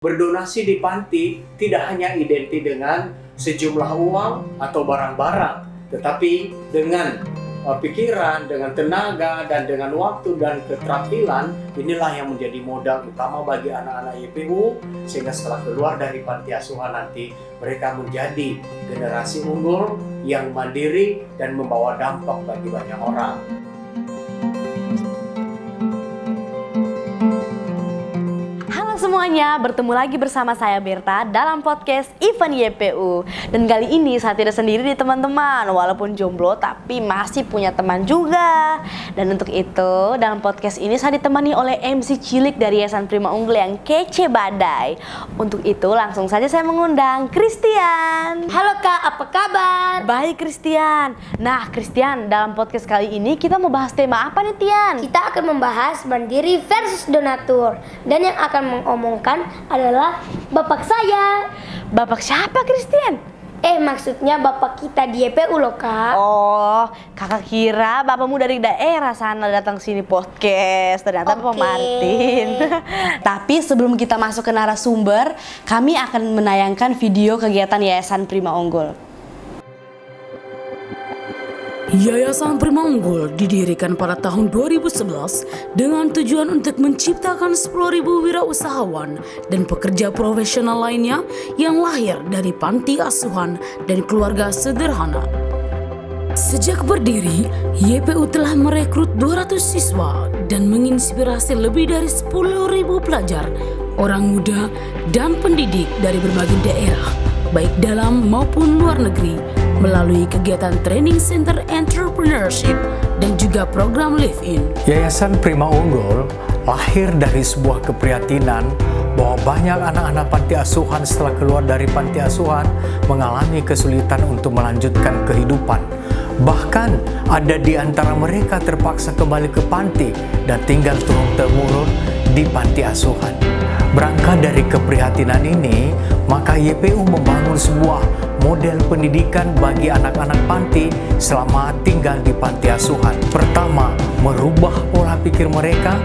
Berdonasi di panti tidak hanya identik dengan sejumlah uang atau barang-barang, tetapi dengan pikiran, dengan tenaga, dan dengan waktu dan keterampilan. Inilah yang menjadi modal utama bagi anak-anak YPU, sehingga setelah keluar dari panti asuhan nanti mereka menjadi generasi unggul yang mandiri dan membawa dampak bagi banyak orang. Semuanya, bertemu lagi bersama saya Berta dalam podcast Event YPU. Dan kali ini saya tidak sendiri nih teman-teman, walaupun jomblo tapi masih punya teman juga. Dan untuk itu dalam podcast ini saya ditemani oleh MC cilik dari Yayasan Prima Unggul yang kece badai. Untuk itu langsung saja saya mengundang Christian. Halo Kak, apa kabar? Baik Christian. Nah Christian, dalam podcast kali ini kita mau bahas tema apa nih Tian? Kita akan membahas mandiri versus donatur. Dan yang akan mengomongkan adalah bapak saya. Bapak siapa Christian? Maksudnya bapak kita di YPU loh Kak. Oh, kakak kira bapakmu dari daerah sana datang sini podcast. Ternyata Bapak Martin. Tapi sebelum kita masuk ke narasumber, kami akan menayangkan video kegiatan Yayasan Prima Unggul. Yayasan Prima Unggul didirikan pada tahun 2011 dengan tujuan untuk menciptakan 10.000 wirausahawan dan pekerja profesional lainnya yang lahir dari panti asuhan dan keluarga sederhana. Sejak berdiri, YPU telah merekrut 200 siswa dan menginspirasi lebih dari 10.000 pelajar, orang muda, dan pendidik dari berbagai daerah, baik dalam maupun luar negeri, melalui kegiatan Training Center Entrepreneurship dan juga program Live-In. Yayasan Prima Unggul lahir dari sebuah keprihatinan bahwa banyak anak-anak panti asuhan setelah keluar dari panti asuhan mengalami kesulitan untuk melanjutkan kehidupan. Bahkan ada di antara mereka terpaksa kembali ke panti dan tinggal turun-temurun di panti asuhan. Berangkat dari keprihatinan ini, maka YPU membangun sebuah model pendidikan bagi anak-anak panti selama tinggal di panti asuhan. Pertama, merubah pola pikir mereka.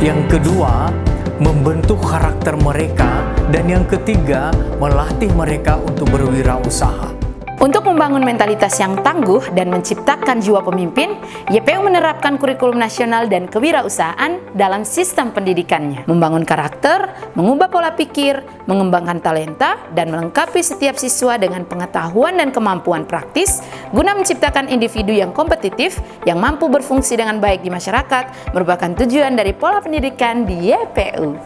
Yang kedua, membentuk karakter mereka. Dan yang ketiga, melatih mereka untuk berwirausaha. Untuk membangun mentalitas yang tangguh dan menciptakan jiwa pemimpin, YPU menerapkan kurikulum nasional dan kewirausahaan dalam sistem pendidikannya. Membangun karakter, mengubah pola pikir, mengembangkan talenta, dan melengkapi setiap siswa dengan pengetahuan dan kemampuan praktis guna menciptakan individu yang kompetitif, yang mampu berfungsi dengan baik di masyarakat, merupakan tujuan dari pola pendidikan di YPU.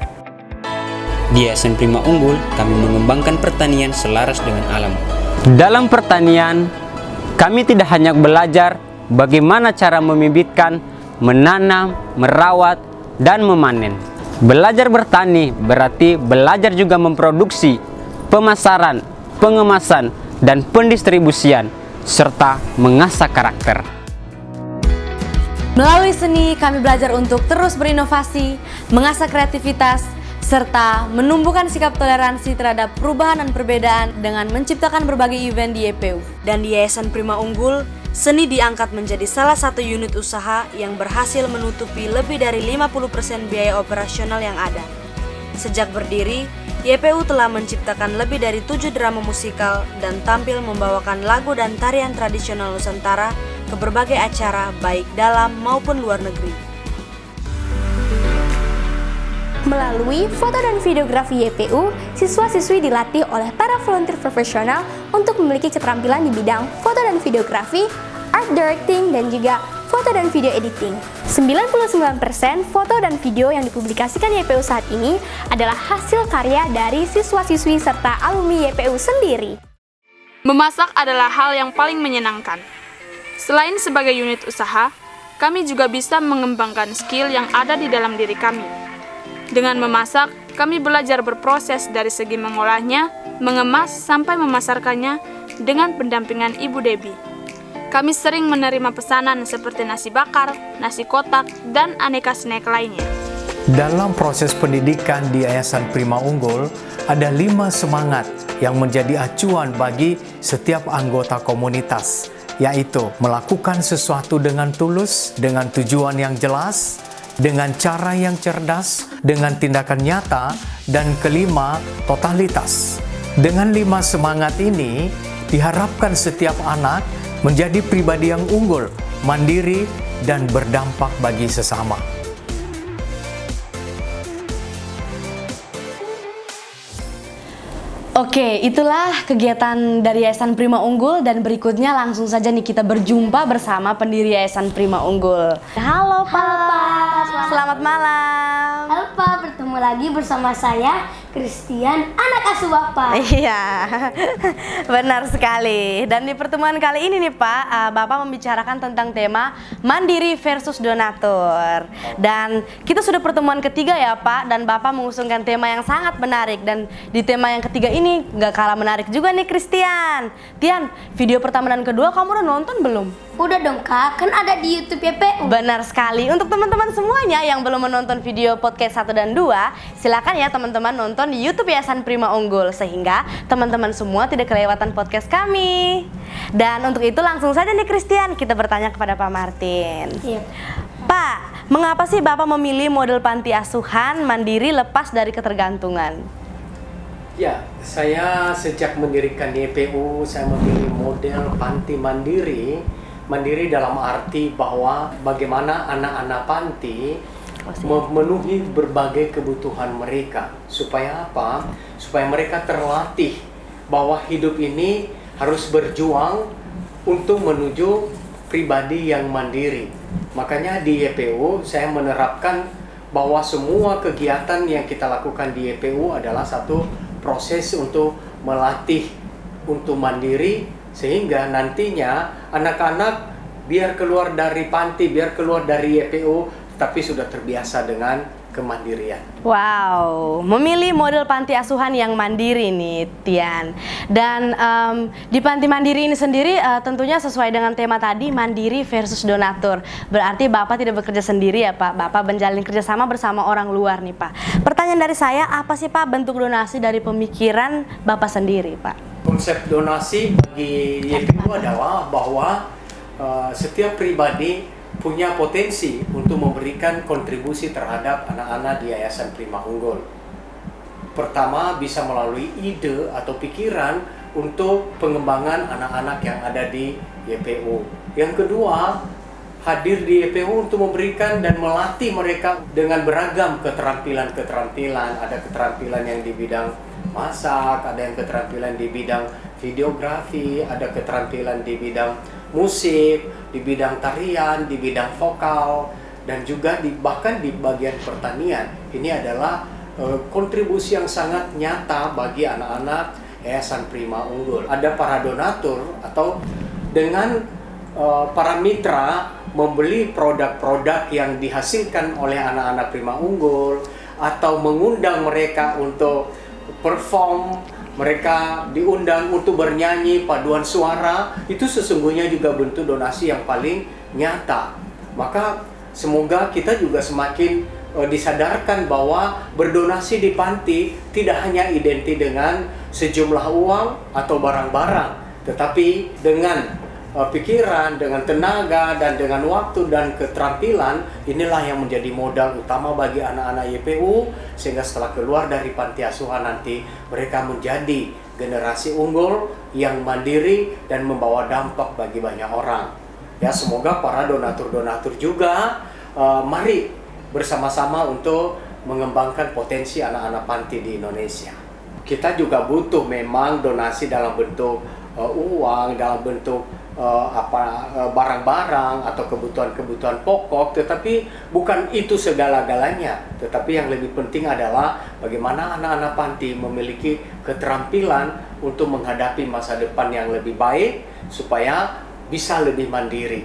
Di Yayasan Prima Unggul, kami mengembangkan pertanian selaras dengan alam. Dalam pertanian, kami tidak hanya belajar bagaimana cara membibitkan, menanam, merawat, dan memanen. Belajar bertani berarti belajar juga memproduksi, pemasaran, pengemasan, dan pendistribusian, serta mengasah karakter. Melalui seni, kami belajar untuk terus berinovasi, mengasah kreativitas, serta menumbuhkan sikap toleransi terhadap perubahan dan perbedaan dengan menciptakan berbagai event di YPU. Dan di Yayasan Prima Unggul, seni diangkat menjadi salah satu unit usaha yang berhasil menutupi lebih dari 50% biaya operasional yang ada. Sejak berdiri, YPU telah menciptakan lebih dari 7 drama musikal dan tampil membawakan lagu dan tarian tradisional Nusantara ke berbagai acara baik dalam maupun luar negeri. Melalui foto dan videografi YPU, siswa-siswi dilatih oleh para volunteer profesional untuk memiliki keterampilan di bidang foto dan videografi, art directing, dan juga foto dan video editing. 99% foto dan video yang dipublikasikan YPU saat ini adalah hasil karya dari siswa-siswi serta alumni YPU sendiri. Memasak adalah hal yang paling menyenangkan. Selain sebagai unit usaha, kami juga bisa mengembangkan skill yang ada di dalam diri kami. Dengan memasak, kami belajar berproses dari segi mengolahnya, mengemas, sampai memasarkannya dengan pendampingan Ibu Debbie. Kami sering menerima pesanan seperti nasi bakar, nasi kotak, dan aneka snack lainnya. Dalam proses pendidikan di Yayasan Prima Unggul, ada 5 semangat yang menjadi acuan bagi setiap anggota komunitas, yaitu melakukan sesuatu dengan tulus, dengan tujuan yang jelas. dengan cara yang cerdas, dengan tindakan nyata, dan kelima, totalitas. Dengan 5 semangat ini, diharapkan setiap anak menjadi pribadi yang unggul, mandiri, dan berdampak bagi sesama. Oke, itulah kegiatan dari Yayasan Prima Unggul dan berikutnya langsung saja nih kita berjumpa bersama pendiri Yayasan Prima Unggul. Halo Pak. Selamat malam. Halo Pak, bertemu lagi bersama saya, Christian, anak asuh Bapak. Iya, benar sekali. Dan di pertemuan kali ini nih Pak, Bapak membicarakan tentang tema mandiri versus donatur. Dan kita sudah pertemuan ketiga ya Pak, dan Bapak mengusungkan tema yang sangat menarik. Dan di tema yang ketiga ini nggak kalah menarik juga nih Christian. Tian, video pertama dan kedua kamu udah nonton belum? Udah dong Kak, kan ada di YouTube YPU. Benar sekali. Untuk teman-teman semuanya yang belum menonton video podcast 1 dan 2, silakan ya teman-teman nonton di YouTube Yayasan Prima Unggul sehingga teman-teman semua tidak kelewatan podcast kami. Dan untuk itu langsung saja nih Christian, kita bertanya kepada Pak Martin. Iya. Pak, mengapa sih Bapak memilih model panti asuhan mandiri lepas dari ketergantungan? Ya, saya sejak mendirikan YPU, saya memilih model panti mandiri. Mandiri dalam arti bahwa bagaimana anak-anak panti memenuhi berbagai kebutuhan mereka. Supaya apa? Supaya mereka terlatih bahwa hidup ini harus berjuang untuk menuju pribadi yang mandiri. Makanya di YPU saya menerapkan bahwa semua kegiatan yang kita lakukan di YPU adalah satu proses untuk melatih untuk mandiri, sehingga nantinya anak-anak biar keluar dari panti, biar keluar dari YPU, tapi sudah terbiasa dengan kemandirian. Wow, memilih model panti asuhan yang mandiri nih Tian. Dan di panti mandiri ini sendiri tentunya sesuai dengan tema tadi, mandiri versus donatur. Berarti Bapak tidak bekerja sendiri ya Pak, Bapak menjalin kerjasama bersama orang luar nih Pak. Pertanyaan dari saya, apa sih Pak bentuk donasi dari pemikiran Bapak sendiri Pak? Konsep donasi bagi YPU adalah bahwa setiap pribadi punya potensi untuk memberikan kontribusi terhadap anak-anak di Yayasan Prima Unggul. Pertama, bisa melalui ide atau pikiran untuk pengembangan anak-anak yang ada di YPU. Yang kedua, hadir di YPU untuk memberikan dan melatih mereka dengan beragam keterampilan-keterampilan. Ada keterampilan yang di bidang masak, ada yang keterampilan di bidang videografi, ada keterampilan di bidang musik, di bidang tarian, di bidang vokal, dan juga bahkan di bagian pertanian. Ini adalah kontribusi yang sangat nyata bagi anak-anak Yayasan Prima Unggul. Ada para donatur atau dengan para mitra membeli produk-produk yang dihasilkan oleh anak-anak Prima Unggul, atau mengundang mereka untuk perform, mereka diundang untuk bernyanyi paduan suara. Itu sesungguhnya juga bentuk donasi yang paling nyata. Maka semoga kita juga semakin disadarkan bahwa berdonasi di panti tidak hanya identik dengan sejumlah uang atau barang-barang, tetapi dengan pikiran, dengan tenaga, dan dengan waktu dan keterampilan. Inilah yang menjadi modal utama bagi anak-anak YPU, sehingga setelah keluar dari panti asuhan nanti mereka menjadi generasi unggul yang mandiri dan membawa dampak bagi banyak orang. Ya, semoga para donatur-donatur juga mari bersama-sama untuk mengembangkan potensi anak-anak panti di Indonesia. Kita juga butuh memang donasi dalam bentuk uang, dalam bentuk barang-barang atau kebutuhan-kebutuhan pokok, tetapi bukan itu segala-galanya. Tetapi yang lebih penting adalah bagaimana anak-anak panti memiliki keterampilan untuk menghadapi masa depan yang lebih baik supaya bisa lebih mandiri.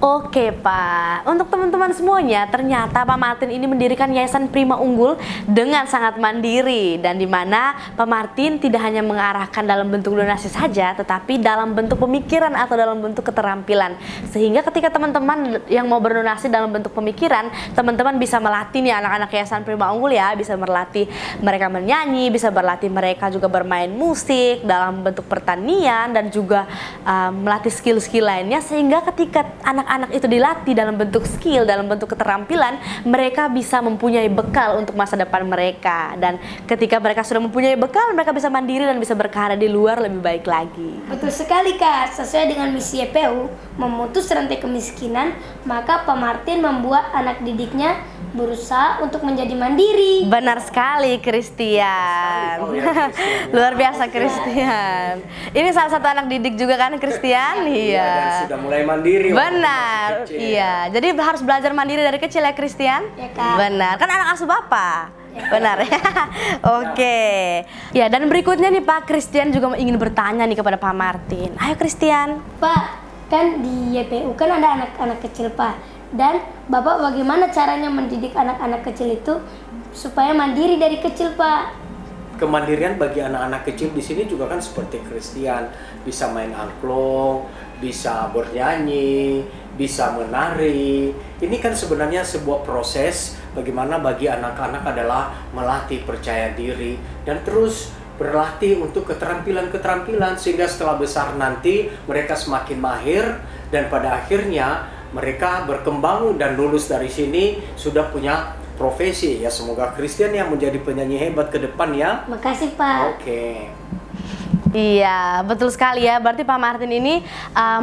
Oke Pak, untuk teman-teman semuanya, ternyata Pak Martin ini mendirikan Yayasan Prima Unggul dengan sangat mandiri, dan di mana Pak Martin tidak hanya mengarahkan dalam bentuk donasi saja, tetapi dalam bentuk pemikiran atau dalam bentuk keterampilan. Sehingga ketika teman-teman yang mau berdonasi dalam bentuk pemikiran, teman-teman bisa melatih nih anak-anak Yayasan Prima Unggul ya, bisa melatih mereka menyanyi, bisa berlatih mereka juga bermain musik dalam bentuk pertanian, dan juga melatih skill-skill lainnya, sehingga ketika anak anak-anak itu dilatih dalam bentuk skill, dalam bentuk keterampilan, mereka bisa mempunyai bekal untuk masa depan mereka. Dan ketika mereka sudah mempunyai bekal, mereka bisa mandiri dan bisa berkarya di luar lebih baik lagi. Betul sekali Kak, sesuai dengan misi YPU memutus rantai kemiskinan, maka Pak Martin membuat anak didiknya berusaha untuk menjadi mandiri. Benar sekali, Christian. Luar biasa, Christian. Ini salah satu anak didik juga kan, Christian? Iya. Dan sudah mulai mandiri. Benar, iya. Jadi harus belajar mandiri dari kecil ya, Christian? Ya, Kak. Benar, kan anak asuh Bapak. Benar ya. Oke. Ya, dan berikutnya nih Pak, Christian juga ingin bertanya nih kepada Pak Martin. Ayo Christian. Pak, kan di YPU kan ada anak-anak kecil Pak. Dan Bapak bagaimana caranya mendidik anak-anak kecil itu supaya mandiri dari kecil Pak? Kemandirian bagi anak-anak kecil di sini juga kan seperti Christian, bisa main angklung, bisa bernyanyi, bisa menari. Ini kan sebenarnya sebuah proses bagaimana bagi anak-anak adalah melatih percaya diri dan terus berlatih untuk keterampilan-keterampilan sehingga setelah besar nanti mereka semakin mahir dan pada akhirnya mereka berkembang dan lulus dari sini sudah punya profesi ya. Semoga Christian yang menjadi penyanyi hebat ke depan ya. Makasih Pak. Oke. Iya, betul sekali ya. Berarti Pak Martin ini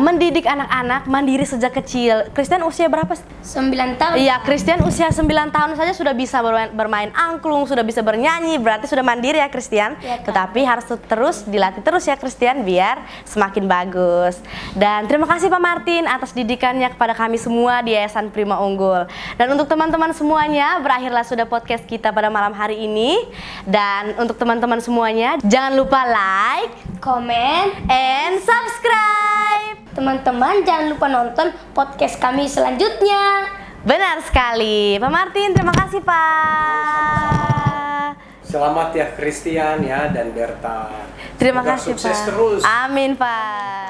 mendidik anak-anak mandiri sejak kecil. Christian usia berapa? 9 tahun. Iya, Christian usia 9 tahun saja sudah bisa bermain angklung, sudah bisa bernyanyi. Berarti sudah mandiri ya Christian. Ya, Kak. Tetapi harus terus dilatih terus ya Christian biar semakin bagus. Dan terima kasih Pak Martin atas didikannya kepada kami semua di Yayasan Prima Unggul. Dan untuk teman-teman semuanya, berakhirlah sudah podcast kita pada malam hari ini. Dan untuk teman-teman semuanya, jangan lupa like, Komen, and subscribe. teman-teman jangan lupa nonton podcast kami selanjutnya. Benar sekali. Pak Martin, terima kasih Pak. Selamat ya Christian ya dan Berta. Terima Semoga kasih sukses Pak. terus. Amin Pak.